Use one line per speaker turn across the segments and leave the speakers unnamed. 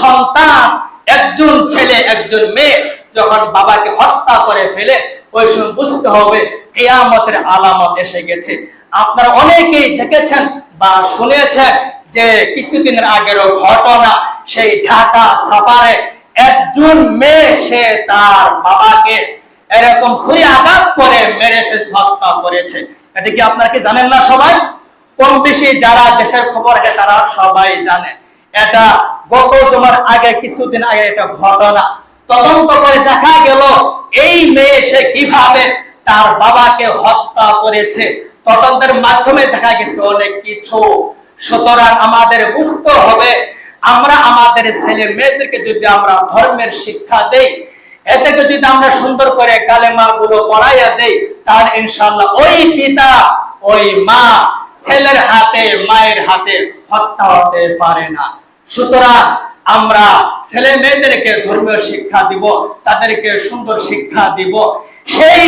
সন্তান, একজন ছেলে একজন মেয়ে যখন বাবাকে হত্যা করে ফেলে, ওই সময় বুঝতে হবে কিয়ামতের আলামত এসে গেছে। আপনারা অনেকেই দেখেছেন বা শুনেছেন যে কিছুদিনের আগেরও ঘটনা, সেই ঢাকা সাভারে একজন মেয়ে সে তার বাবাকে এরকম ছুরি আঘাত করে মেরে ফেলছে, হত্যা করেছে। এটা কি আপনারা কি জানেন না? সবাই কম বেশি যারা দেশের খবর আছে তারা সবাই জানে। এটা গত জুমার আগে, কিছুদিন আগে এটা ঘটনা। তদন্ত করে দেখা গেল এই মেয়ে সে কিভাবে তার বাবাকে হত্যা করেছে। তদন্তের মাধ্যমে দেখা গেছে অনেক কিছু। সুতরাং আমাদের বুঝতে হবে, আমরা আমাদের ছেলে মেয়েদেরকে যদি আমরা ধর্মের শিক্ষা দেই, এদেরকে যদি আমরা সুন্দর করে কালেমা গুলো পড়াইয়া দেই, তাহলে ইনশাআল্লাহ ওই পিতা ওই মা ছেলের হাতে মায়ের হাতে হত্যা হতে পারে না। সুতরাং আমরা ছেলে মেয়েদেরকে ধর্মীয় শিক্ষা দিব, তাদেরকে সুন্দর শিক্ষা দিব। সেই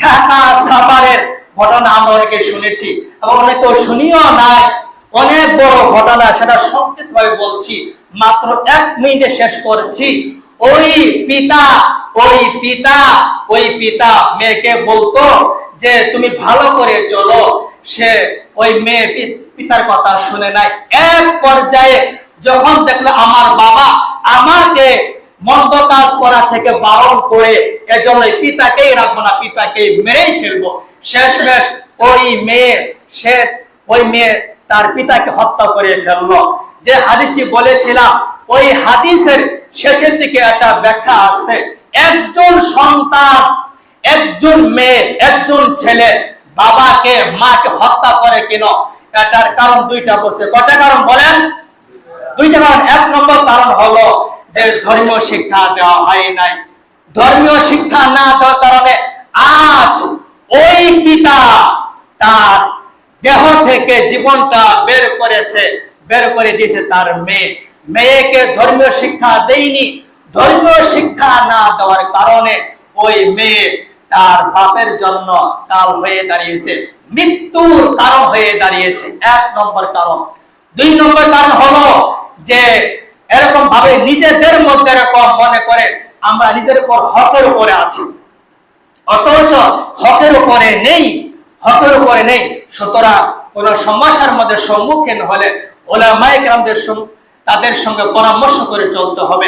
ঢাকা সাভারের ঘটনা আমরা অনেকে শুনেছি এবং অনেকে শুনিও নাই। অনেক বড় ঘটনা, সেটা সংক্ষিপ্তভাবে বলছি, মাত্র 1 মিনিটে শেষ করছি। ওই পিতা মেয়েকে বলতো যে তুমি ভালো করে চলো। সে ওই মেয়ে পিতার কথা শুনে নাই। এক পর্যায়ে যখন দেখলো আমার বাবা আমাকে মন্দ কাজ করা থেকে বারণ করে, এজন্য পিতাকেই রাখবো না, পিতাকে মেরেই ফেলবো। শেষমেশ ওই মেয়ে তার পিতাকে হত্যা করে ফেললো। যে হাদিসটি বলেছিলাম, ওই হাদিসের শেষের দিকে একটা ব্যাখ্যা আসছে, একজন সন্তান, একজন মেয়ে, একজন ছেলে বাবাকে মাকে হত্যা করে কেন? এটার কারণ দুইটা বলছে। কয়টা কারণ বলেন? দুইটা কারণ। 1 নম্বর কারণ হলো যে ধর্মীয় শিক্ষা দেওয়া হয় নাই। ধর্মীয় শিক্ষা না দেওয়ার কারণে আজ ওই পিতা তার দেহ থেকে জীবনটা বের করে দিয়েছে তার মেয়েকে ধর্মীয় শিক্ষা দেয়নি। ধর্মীয় শিক্ষা না দেওয়ার কারণে ওই মেয়ে তার বাপের জন্য কাল হয়ে দাঁড়িয়েছে, মৃত্যুর কারণ হয়ে দাঁড়িয়েছে। 1 নম্বর কারণ। 2 নম্বর কারণ হলো যে এরকম ভাবে নিজেদের মধ্যে এরকম মনে করে আমরা নিজের উপর হকের উপরে আছি, অথচ হকের উপরে নেই। সুতরাং কোন সমস্যার মধ্যে সম্মুখীন হলে ওলামায়ে কেরামদের তাদের সঙ্গে পরামর্শ করে চলতে হবে।